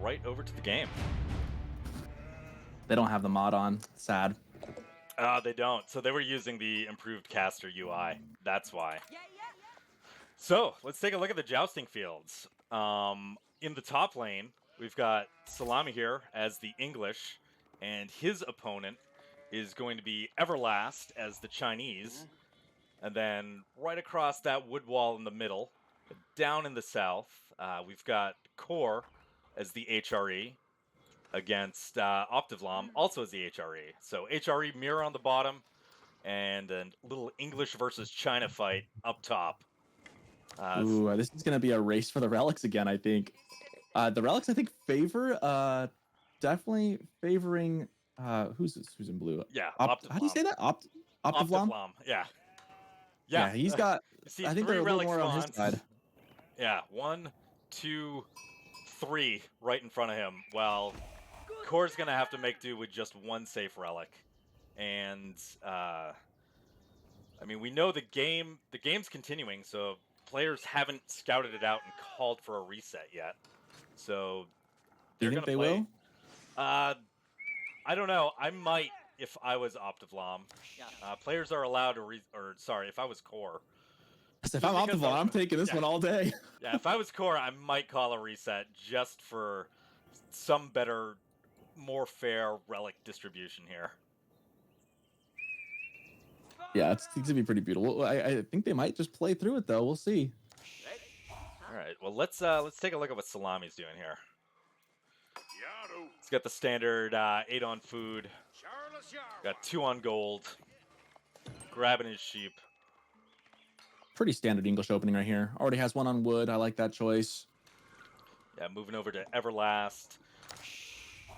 right over to the game. They don't have the mod on. Sad. They don't. So they were using the improved caster UI. That's why. So let's take a look at the jousting fields. In the top lane, we've got Szalamii here as the English, and his opponent is going to be Everlast as the Chinese. And then right across that wood wall in the middle, down in the south, we've got coRe as the HRE against Optivlam, also as the HRE. So HRE mirror on the bottom, and a little English versus China fight up top. Ooh, this is going to be a race for the relics again, I think. The relics, I think, favor definitely favoring who's in blue? Yeah, how do you say that? Optivlam? Optivlam, yeah. Yeah, he's got. You see I think three they're a little relic more on his spawns. side. Yeah, 1, 2, 3 right in front of him. Well, coRe's gonna have to make do with just one safe relic, and I mean, we know the game's continuing, so players haven't scouted it out and called for a reset yet. So Do you they're think gonna they play. will? I don't know. I might if I was Optivlam. Players are allowed to if I was coRe. If I'm Optivlam, I'm taking this one all day. Yeah, if I was coRe, I might call a reset just for some better, more fair relic distribution here. Yeah, it's going to be pretty beautiful. I think they might just play through it, though. We'll see. All right, well, let's take a look at what Szalamii doing here. He's got the standard 8 on food, got 2 on gold, grabbing his sheep. Pretty standard English opening right here. Already has 1 on wood. I like that choice. Yeah, moving over to Everlast.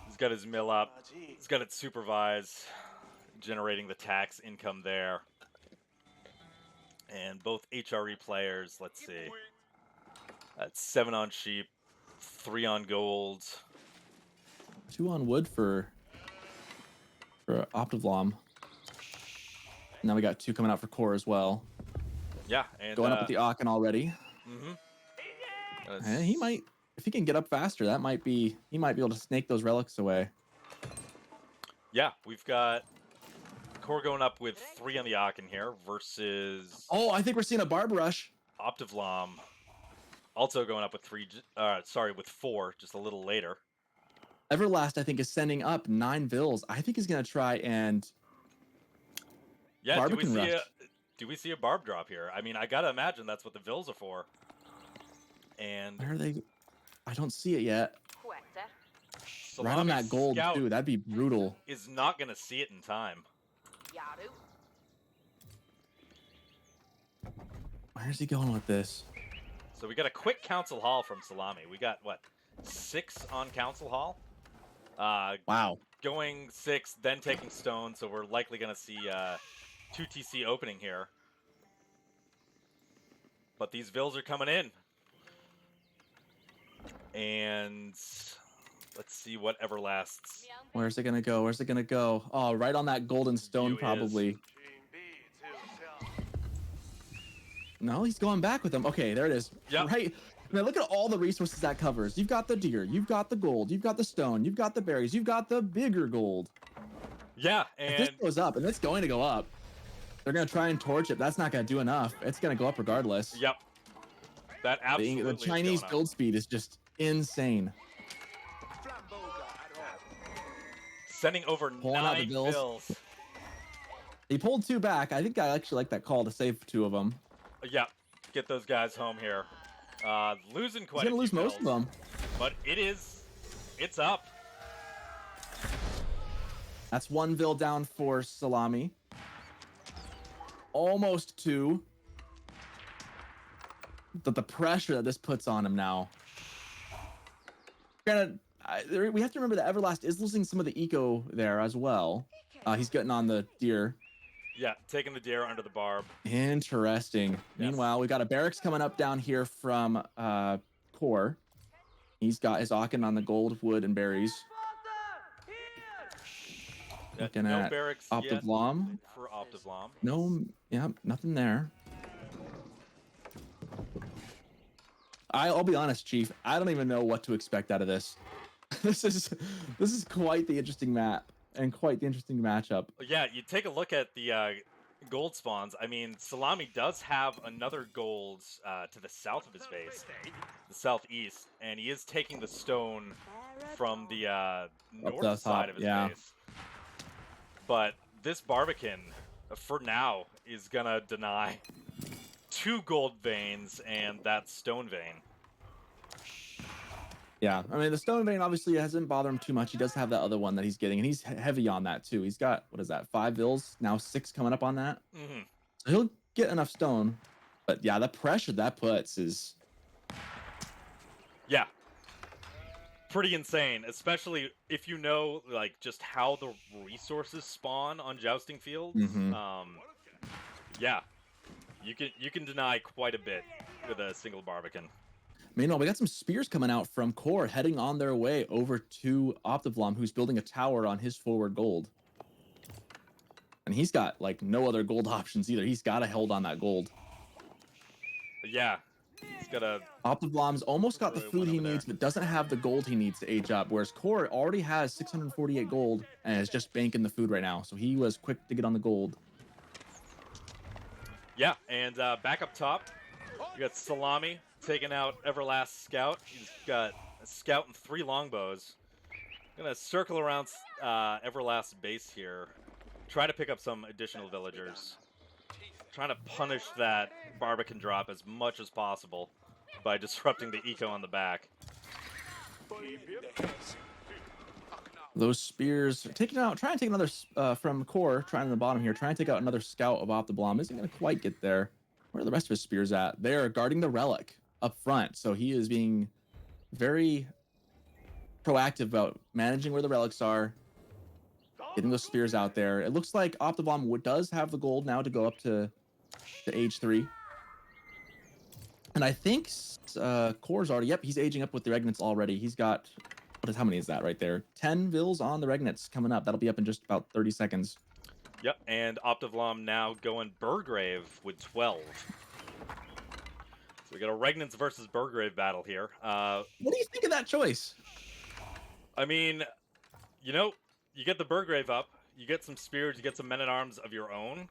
He's got his mill up. He's got it supervise, generating the tax income there. And both HRE players, let's see. That's 7 on sheep, 3 on gold. 2 on wood for Optivlam. Now we got 2 coming out for coRe as well. Yeah, and going up with the Aachen already. And he might, if he can get up faster, that might be, he might be able to snake those relics away. Yeah, we've got coRe going up with 3 on the Aachen here versus. Oh, I think we're seeing a barb rush. Optivlam also going up with 4, just a little later. Everlast, I think, is sending up 9 vills. I think he's going to try and. Yeah, do we see a barb drop here? I mean, I gotta imagine that's what the vills are for. And where are they? I don't see it yet. Szalamii right on that gold, too. That'd be brutal. Is not going to see it in time. Where's he going with this? So we got a quick council hall from Szalamii. We got, what, 6 on council hall? Wow. Going 6, then taking stone, so we're likely going to see 2 TC opening here. But these vills are coming in. And let's see what Everlasts. Where's it going to go? Where's it going to go? Oh, right on that golden stone, probably. No, he's going back with them. Okay, there it is. Yep. Right. Now look at all the resources that covers. You've got the deer, you've got the gold, you've got the stone, you've got the berries, you've got the bigger gold. Yeah, and if this goes up, and it's going to go up, they're going to try and torch it. That's not going to do enough. It's going to go up regardless. Yep. That absolutely. The Chinese build speed is just insane. Sending over 9 vills. He pulled 2 back. I think I actually like that call to save 2 of them. Yeah, get those guys home here. Losing quite. He's gonna lose most of them, but it's up. That's 1 vill down for Szalamii. Almost 2. But the pressure that this puts on him now. Granted, we have to remember that Everlast is losing some of the eco there as well. He's getting on the deer. Yeah, taking the deer under the barb. Interesting. Yes. Meanwhile, we got a barracks coming up down here from coRe. He's got his Aachen on the gold, wood, and berries. Looking no at barracks Optivlam. For Optivlam. No, yeah, nothing there. I'll be honest, Chief. I don't even know what to expect out of this. this is quite the interesting map and quite the interesting matchup. Yeah, you take a look at the gold spawns. I mean, Szalamii does have another gold to the south of his base, the southeast, and he is taking the stone from the north side of his base. But this Barbican, for now, is gonna deny 2 gold veins and that stone vein. Yeah, I mean, the stone vein obviously hasn't bothered him too much. He does have that other one that he's getting, and he's heavy on that too. He's got, what is that, 5 vills, now 6 coming up on that. Mm-hmm. So he'll get enough stone. But yeah, the pressure that puts is... Yeah. Pretty insane, especially if you know, like, just how the resources spawn on jousting fields. Mm-hmm. Yeah, you can deny quite a bit with a single Barbican. Meanwhile, we got some spears coming out from coRe heading on their way over to Optivlom, who's building a tower on his forward gold. And he's got, like, no other gold options either. He's got to hold on that gold. Yeah. He's got a... Optivlom's almost got the food he needs, but doesn't have the gold he needs to age up, whereas coRe already has 648 gold and is just banking the food right now. So he was quick to get on the gold. Yeah, and back up top, we got Szalamii taking out Everlast's scout. He's got a scout and 3 longbows. Gonna circle around Everlast's base here. Try to pick up some additional villagers. Trying to punish that Barbican drop as much as possible by disrupting the eco on the back. Those spears are taking out, trying to take another from coRe, trying on the bottom here, trying to take out another scout of Optivlom. Isn't going to quite get there. Where are the rest of his spears at? They're guarding the relic up front. So he is being very proactive about managing where the relics are, getting those spears out there. It looks like Optivlom does have the gold now to go up to age 3. And I think coRe's already, yep, he's aging up with the Regnants already. He's got, how many is that right there? 10 vills on the Regnants coming up. That'll be up in just about 30 seconds. Yep, and Optivlom now going Burgrave with 12. So we got a Regnants versus Burgrave battle here. What do you think of that choice? I mean, you know, you get the Burgrave up, you get some spears, you get some men-at-arms of your own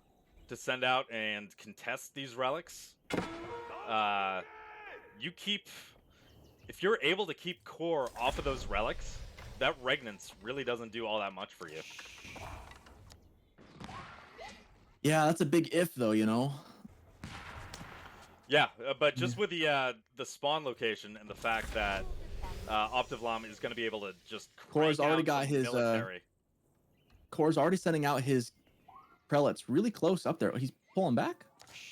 to send out and contest these relics. You keep... If you're able to keep coRe off of those relics, that Regnants really doesn't do all that much for you. Yeah, that's a big if, though, you know? Yeah, but just with the spawn location and the fact that Optivlom is going to be able to just... coRe's already got his... coRe's already sending out his prelates really close up there. He's pulling back?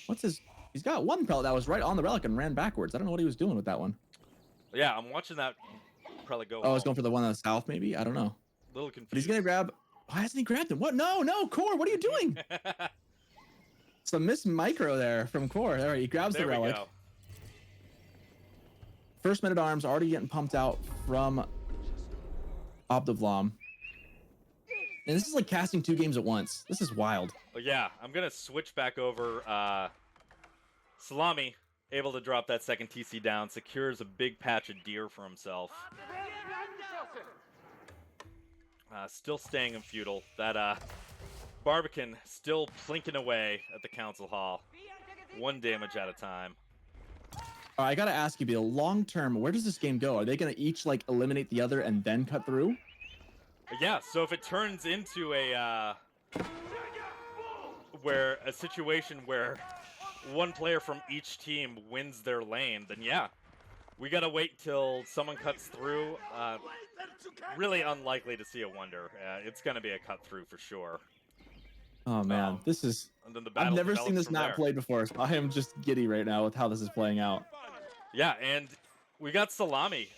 What's his... He's got one prelate that was right on the relic and ran backwards. I don't know what he was doing with that one. Yeah, I'm watching that prelate go. Oh, he's going for the one on the south, maybe? I don't know. A little confused. But he's going to grab... Why hasn't he grabbed him? What? No, coRe, what are you doing? Some miss micro there from coRe. All right, he grabs the relic. Go. First men-at-arms already getting pumped out from Optivlom. And this is like casting 2 games at once. This is wild. Oh, yeah, I'm going to switch back over. Szalamii, able to drop that second TC down, secures a big patch of deer for himself. Still staying in feudal. That Barbican still plinking away at the council hall. 1 damage at a time. All right, I gotta ask you, Bill, long term, where does this game go? Are they gonna each like eliminate the other and then cut through? Yeah, so if it turns into a situation where one player from each team wins their lane, then yeah, we gotta wait till someone cuts through. Really unlikely to see a wonder. It's gonna be a cut through for sure. Oh man, this is... I've never seen this map played before, so I am just giddy right now with how this is playing out. Yeah, and we got Szalamii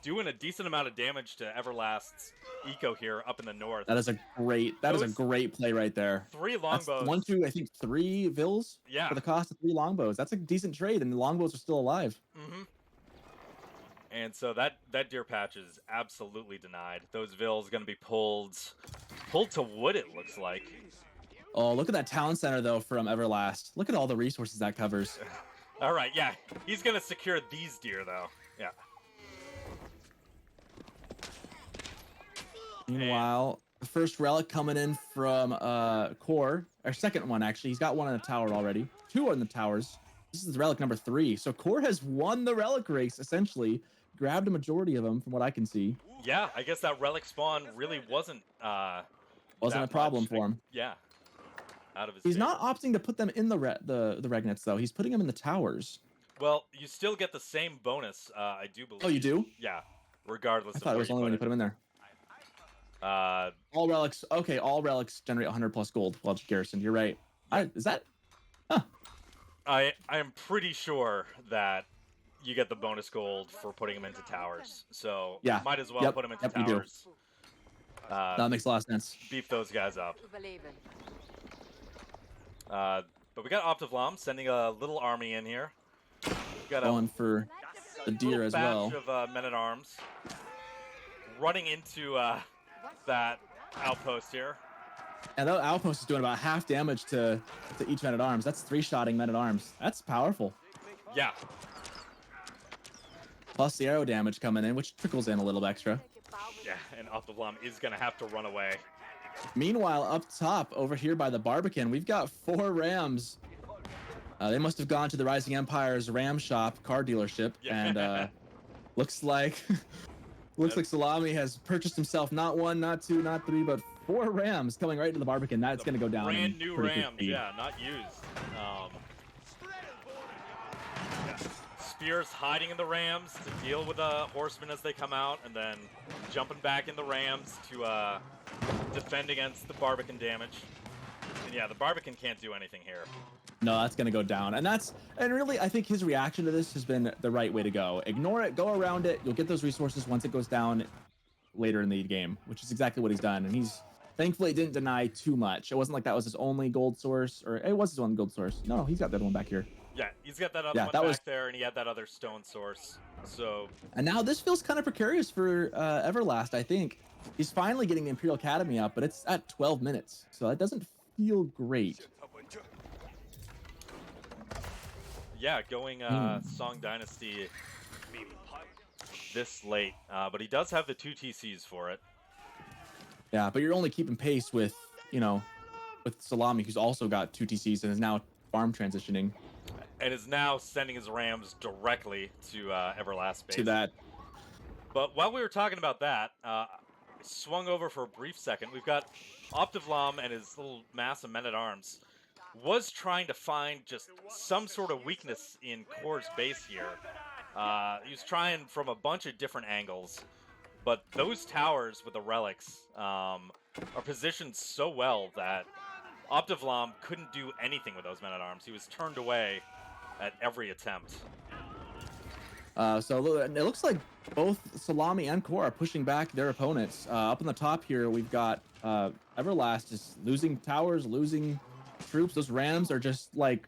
doing a decent amount of damage to Everlast's eco here up in the north. That is a great play right there. 3 longbows. That's 3 vills for the cost of 3 longbows. That's a decent trade, and the longbows are still alive. Mm-hmm. And so that deer patch is absolutely denied. Those vills going to be pulled to wood, it looks like. Oh, look at that town center, though, from Everlast. Look at all the resources that covers. All right, yeah. He's going to secure these deer, though. Yeah. Meanwhile, the first relic coming in from coRe, our second one actually. He's got one in the tower already. 2 in the towers. This is relic number 3. So coRe has won the relic race essentially. Grabbed a majority of them from what I can see. Yeah, I guess that relic spawn really wasn't a that problem much, for him. Yeah, out of his He's favor. not opting to put them in the regnets though. He's putting them in the towers. Well, you still get the same bonus, I do believe. Oh, you do? Yeah, regardless I of thought it was only when you put them in there. All relics. Okay, all relics generate 100 plus gold. Well, Garrison, you're right. Is that? Huh. I am pretty sure that you get the bonus gold for putting them into towers. So yeah, might as well put them into towers. That makes a lot of sense. Beef those guys up. But we got Optivlam sending a little army in here. We got going for the deer as well. Of men-at-arms running into that outpost here. And that outpost is doing about half damage to each men-at-arms. That's 3-shotting men-at-arms. That's powerful. Yeah. Plus the arrow damage coming in, which trickles in a little extra. Yeah, and Optivlam is going to have to run away. Meanwhile, up top, over here by the Barbican, we've got 4 Rams. They must have gone to the Rising Empire's Ram shop, car dealership, and looks like Szalamii has purchased himself not 1, not 2, not 3, but 4 Rams coming right to the Barbican. That's going to go down. Brand new Rams, yeah, not used. Spears hiding in the Rams to deal with the horsemen as they come out, and then jumping back in the Rams to defend against the Barbican damage. And yeah, the Barbican can't do anything here. No, that's gonna go down, and really, I think his reaction to this has been the right way to go. Ignore it, go around it. You'll get those resources once it goes down later in the game, which is exactly what he's done. And he's thankfully didn't deny too much. It wasn't like that was his only gold source, or it was his only gold source. No, he's got that one back here. Yeah, he's got that other one back there, and he had that other stone source. So. And now this feels kind of precarious for Everlast. I think he's finally getting the Imperial Academy up, but it's at 12 minutes, so that doesn't feel great. Yeah, going Song Dynasty this late, but he does have the 2 TCs for it. Yeah, but you're only keeping pace with, with Szalamii, who's also got 2 TCs and is now farm transitioning. And is now sending his Rams directly to Everlast base. To that. But while we were talking about that, swung over for a brief second. We've got Optivlam and his little mass of men-at-arms was trying to find just some sort of weakness in coRe's base here. He was trying from a bunch of different angles, but those towers with the relics are positioned so well that Optivlam couldn't do anything with those men-at-arms. He was turned away at every attempt. So it looks like both Szalamii and coRe are pushing back their opponents. Up on the top here, we've got Everlast is losing towers, losing troops. Those Rams are just like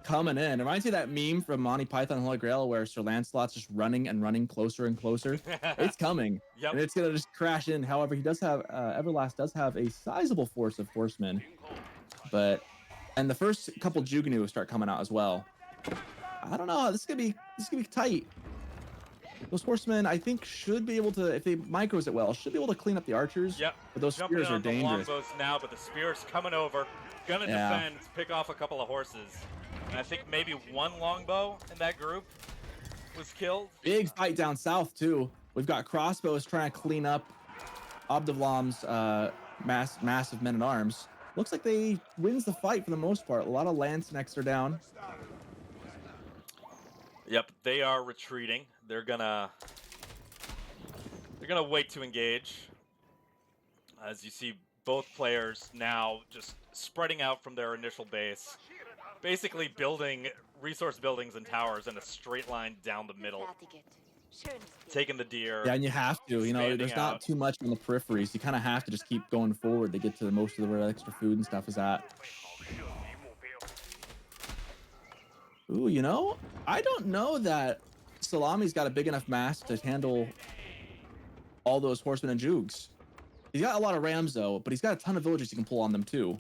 coming in. It reminds me of that meme from Monty Python and Holy Grail where Sir Lancelot's just running and running closer and closer. It's coming. Yep. And it's going to just crash in. However, he does have, Everlast does have a sizable force of horsemen. And the first couple Jugnu start coming out as well. I don't know. This is gonna be tight. Those horsemen, I think, should be able to, if they micros it well, should be able to clean up the archers. Yep. But those spears are dangerous. Longbows now, but the spear's coming over, gonna defend, pick off a couple of horses, and I think maybe 1 longbow in that group was killed. Big fight down south too. We've got crossbows trying to clean up Optivlam's massive men-at-arms. Looks like they wins the fight for the most part. A lot of lance necks are down. Yep, they are retreating. They're gonna wait to engage. As you see, both players now just spreading out from their initial base, basically building resource buildings and towers in a straight line down the middle. Taking the deer. Yeah, and you have to. There's not too much on the peripheries. You kind of have to just keep going forward to get to most of where extra food and stuff is at. Ooh, I don't know that Szalamii got a big enough mass to handle all those horsemen and jugs. He's got a lot of Rams though, but he's got a ton of villagers he can pull on them too.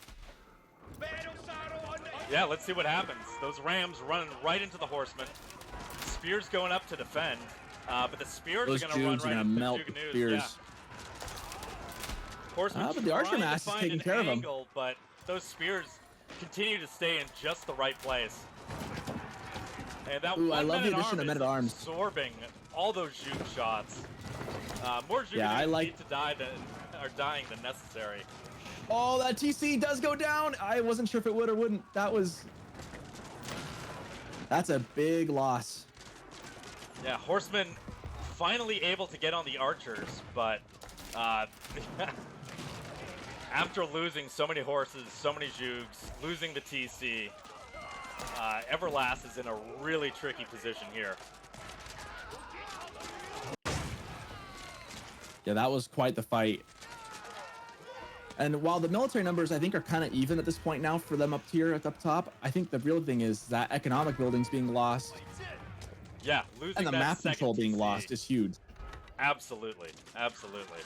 Yeah, let's see what happens. Those Rams running right into the horsemen. Spears going up to defend, but the spears are going to run right into the Jugnus. Spears. Horseman But the archer trying to mass is find taking an care of him. angle, but those spears continue to stay in just the right place. And that Ooh, one I love the addition of Men-at-Arms Men-at-Arms. is absorbing all those juke shots. More juke need to die than are dying than necessary. Oh, that TC does go down. I wasn't sure if it would or wouldn't. That's a big loss. Yeah, Horseman finally able to get on the archers, but after losing so many horses, so many jugs, losing the TC, Everlast is in a really tricky position here. Yeah, that was quite the fight. And while the military numbers, I think, are kind of even at this point now for them up here up top, I think the real thing is that economic buildings being lost. Yeah, losing and the that map control being TC. Lost is huge. Absolutely, absolutely.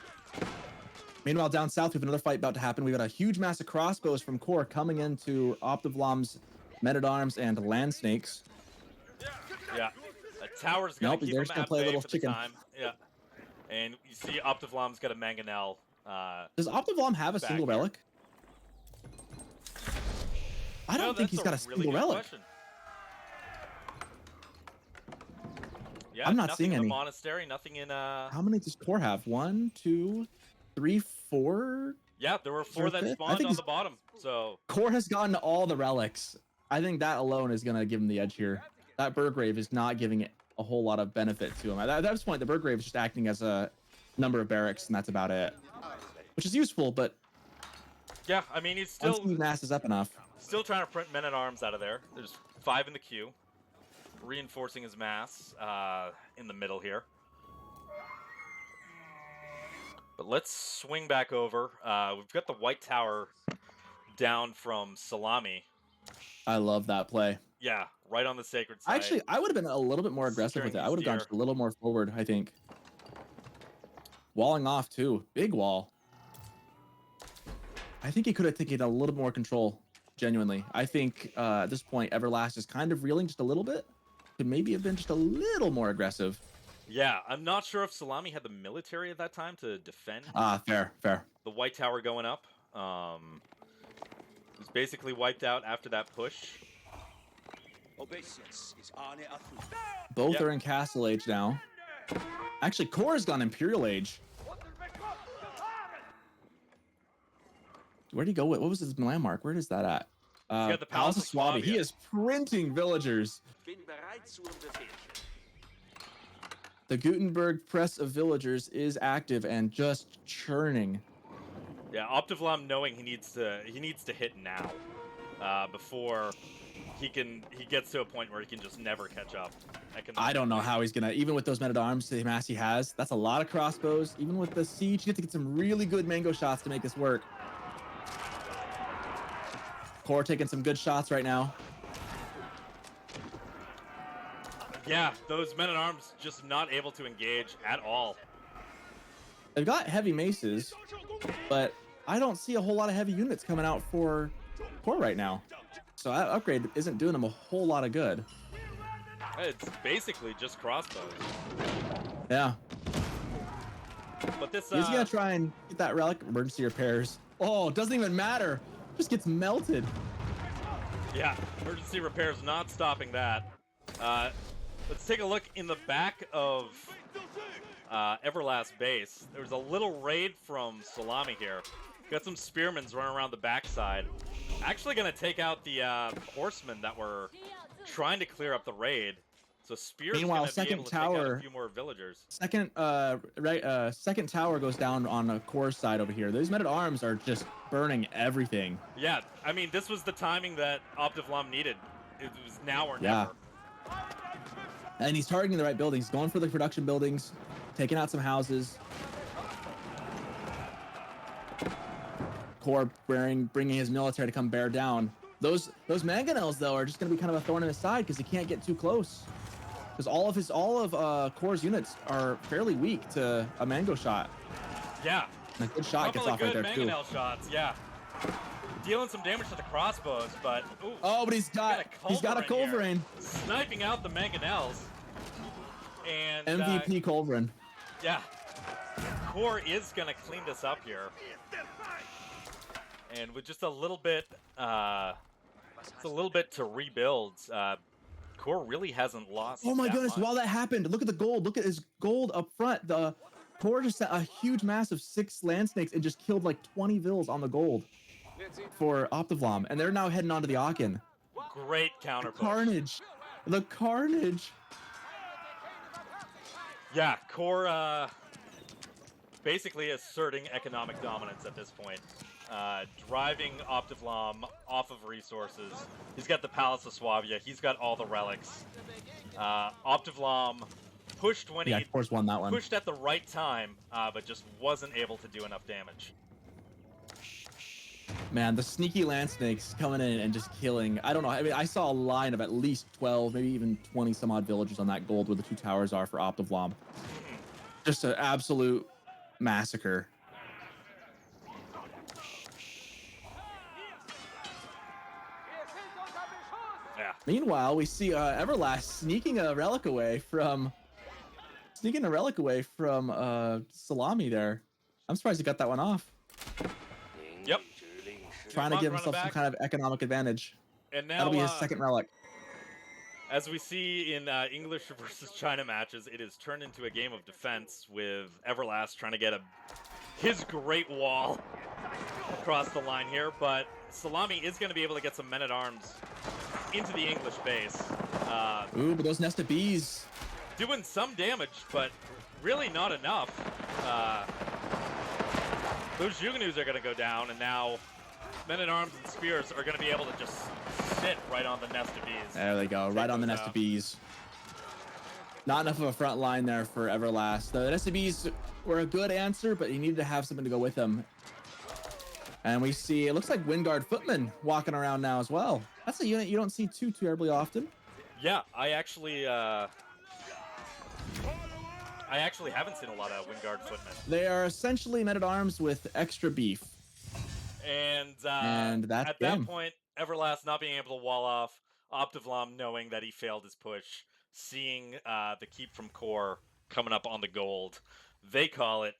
Meanwhile, down south, we have another fight about to happen. We got a huge mass of crossbows from coRe coming into Optivlom's Men-at-Arms and Land Snakes. Yeah, a tower's gonna keep they're him just gonna at play a bay little for chicken. the time. Yeah, and you see Optivlom's got a mangonel. Does Optivlom have a single relic? I don't think he's got a single relic. Question. Yeah, I'm not seeing in the any. monastery, nothing in How many does coRe have? 1, 2, 3, 4? Yeah, there were 4 that spawned on the bottom. So coRe has gotten all the relics. I think that alone is gonna give him the edge here. That Burgrave is not giving it a whole lot of benefit to him. At this point, the Burgrave is just acting as a number of barracks, and that's about it. Which is useful, but yeah, I mean he's still mass is up enough. Still trying to print Men-at-Arms out of there. There's 5 in the queue, reinforcing his mass in the middle here. But let's swing back over. We've got the White Tower down from Szalamii. I love that play. Yeah, right on the sacred side. Actually, I would have been a little bit more aggressive with it. I would have gone just a little more forward, I think. Walling off too. Big wall. I think he could have taken a little more control, genuinely. I think at this point, Everlast is kind of reeling just a little bit. Could maybe have been just a little more aggressive. Yeah, I'm not sure if Szalamii had the military at that time to defend. Fair. The White Tower going up. It was basically wiped out after that push. Both are in Castle Age now. Actually, coRe's gone Imperial Age. Where'd he go? What was his landmark? Where is that at? The Palace of Swabia. He is printing villagers. The Gutenberg press of villagers is active and just churning. Yeah, Optivlom knowing he needs to hit now before he gets to a point where he can just never catch up. I don't know how he's gonna, even with those Men-at-Arms, the mass he has, that's a lot of crossbows. Even with the siege, you have to get some really good mango shots to make this work. coRe taking some good shots right now. Yeah, those Men-at-Arms just not able to engage at all. They've got heavy maces, but I don't see a whole lot of heavy units coming out for coRe right now. So that upgrade isn't doing them a whole lot of good. It's basically just crossbows. Yeah. But this he's gonna try and get that relic. Emergency repairs. Oh, it doesn't even matter. Just gets melted. Yeah, emergency repairs not stopping that. Let's take a look in the back of Everlast base. There was a little raid from Szalamii here. Got some spearmen running around the backside. Actually going to take out the horsemen that were trying to clear up the raid. So Spear's going to be able to take out a few more villagers. Second tower goes down on the coRe side over here. Those Men-at-Arms are just burning everything. Yeah, I mean, this was the timing that Optivlom needed. It was now or never. And he's targeting the right buildings. He's going for the production buildings, taking out some houses. coRe bringing his military to come bear down. Those mangonels though are just going to be kind of a thorn in his side because he can't get too close. Because all of coRe's units are fairly weak to a mango shot. Yeah. And a good shot gets off right there too. Mangonel shots, yeah. Dealing some damage to the crossbows, but ooh, but he's got a culverin sniping out the mangonels. And MVP culverin. Yeah. coRe is gonna clean this up here. And with just a little bit, to rebuild, coRe really hasn't lost. Oh my that goodness! much. While that happened, look at the gold. Look at his gold up front. The coRe just set a huge mass of 6 land snakes and just killed like 20 vills on the gold for Optivlam, and they're now heading on to the Aachen. Great counter push. Carnage. The carnage. Yeah, coRe basically asserting economic dominance at this point. Driving Optivlam off of resources. He's got the Palace of Swabia. He's got all the relics. Optivlam pushed when Yeah, he coRe's won that one. pushed at the right time, but just wasn't able to do enough damage. Man, the sneaky land snakes coming in and just killing. I don't know. I mean, I saw a line of at least 12, maybe even 20 some odd villagers on that gold where the 2 towers are for Optivlam. Just an absolute massacre. Yeah. Meanwhile, we see Everlast sneaking a relic away from Szalamii there. I'm surprised he got that one off. Yep. Trying to give himself some kind of economic advantage. And now That'll be his second relic. As we see in English versus China matches, it is turned into a game of defense with Everlast trying to get his great wall across the line here, but Szalamii is going to be able to get some men-at-arms into the English base. Ooh, but those nest of bees. Doing some damage, but really not enough. Those Jugnus are going to go down, and now men-at-arms and spears are going to be able to just sit right on the nest of bees. There they go, right on the nest of bees. Not enough of a front line there for Everlast. The nest of bees were a good answer, but he needed to have something to go with them. And we see, it looks like Windguard Footman walking around now as well. That's a unit you don't see too terribly often. Yeah, I actually haven't seen a lot of Windguard Footmen. They are essentially men-at-arms with extra beef. And that's at that point, Everlast not being able to wall off, Optivlam knowing that he failed his push, seeing the keep from coRe coming up on the gold, they call it.